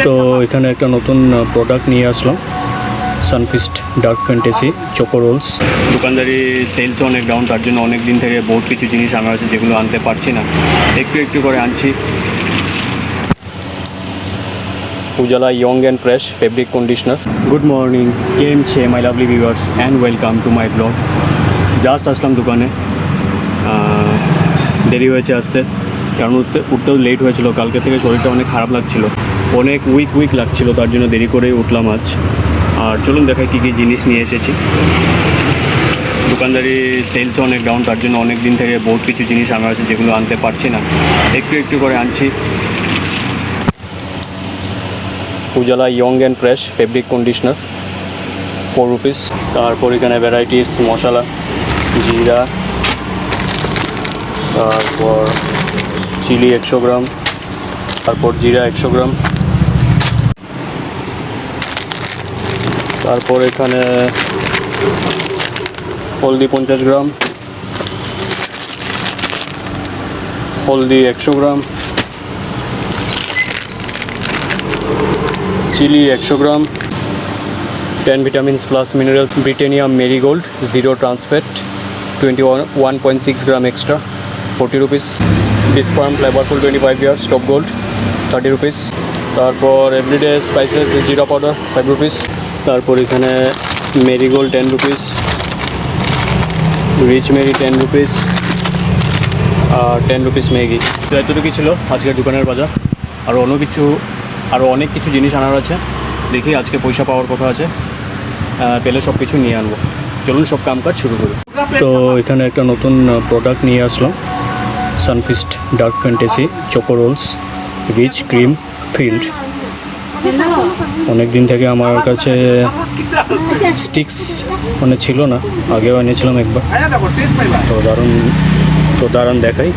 তো এখানে একটা নতুন প্রোডাক্ট নিয়ে আসলাম, Sunfeast dark fantasy choco rolls. দোকানদারি সেলস অনেক ডাউন, তার জন্য অনেক দিন থেকে বহুত কিছু জিনিস আনা আছে যেগুলো আনতে পারছি না, একটু একটু করে আনছি। Ujala young and fresh fabric conditioner. Good morning, কেম ছে my lovely viewers and welcome to my blog. Just আসলাম দোকানে, দেরি হয়েছে আসতে, কারণ উঠতেও লেট হয়েছিল। কালকে থেকে শরীরটা অনেক খারাপ লাগছিল, অনেক উইক লাগছিল, তার জন্য দেরি করেই উঠলাম আজ। আর চলুন দেখাই কী কী জিনিস নিয়ে এসেছি। দোকানদারি সেলস অনেক ডাউন, তার জন্য অনেক দিন থেকে বহুত কিছু জিনিস আনা আছে যেগুলো আনতে পারছি না, একটু একটু করে আনছি। Ujala young and fresh fabric conditioner 4 rupees. তারপর এখানে ভ্যারাইটিস মশলা, জিরা, তারপর চিলি 100 গ্রাম, তারপর জিরা 100 গ্রাম, তারপর এখানে হলদি 50 গ্রাম, হলদি 100 gram, chilli 100 gram, 10 vitamins plus minerals Britannia Marigold zero trans fat 21.6 gram extra 40 rupees. ডিসপার্ম flavourful 25 years top gold 30 rupees. তারপর everyday spices jeera powder 5 rupees. তারপর এখানে Marigold 10 rupees, rich Marie 10 rupees, আর 10 রুপিস ম্যাগি। তো এতটুকুই ছিল আজকের দোকানের বাজার। আরও অনেক কিছু জিনিস আনার আছে, দেখি আজকে পয়সা পাওয়ার কথা আছে, পেলে সব কিছু নিয়ে আনবো। চলুন সব কাজ শুরু করি। তো এখানে একটা নতুন প্রোডাক্ট নিয়ে আসলাম, Sunfeast dark fantasy choco rolls rich cream filled. অনেক দিন থেকে আমার কাছে স্টিক্স মানে ছিল না, আগেও এনেছিলাম একবার। তো দারুণ দেখাই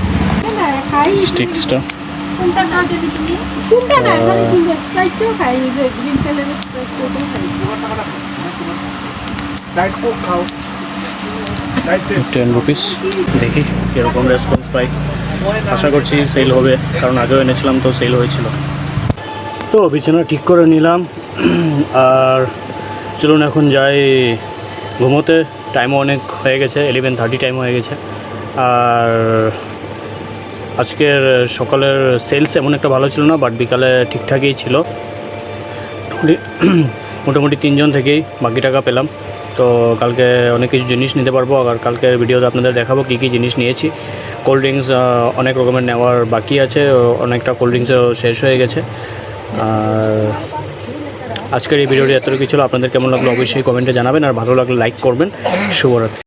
স্টিক্সটা। Ten rupees. দেখি কীরকম রেসপন্স পাই, আশা করছি সেল হবে, কারণ আগেও এনেছিলাম তো সেল হয়েছিল। তো বিছানা ঠিক করে নিলাম, আর চলুন এখন যাই ঘুমোতে। টাইমও অনেক হয়ে গেছে, 11:30 টাইম হয়ে গেছে। আর আজকের সকালের সেলস এমন একটা ভালো ছিল না, বাট বিকালে ঠিকঠাকই ছিল। মোটামুটি 3 জন থেকেই বাকি টাকা পেলাম। তো কালকে অনেক কিছু জিনিস নিতে পারবো, আর কালকের ভিডিওতে আপনাদের দেখাবো কী কী জিনিস নিয়েছি। কোল্ড ড্রিঙ্কস অনেক রকমের নেওয়ার বাকি আছে, অনেকটা কোল্ড ড্রিঙ্কসও শেষ হয়ে গেছে। আর আজকের এই ভিডিওটি এতটুকু ছিল। আপনাদের কেমন লাগলো অবশ্যই কমেন্টে জানাবেন, আর ভালো লাগলে লাইক করবেন। শুভরাত্রি।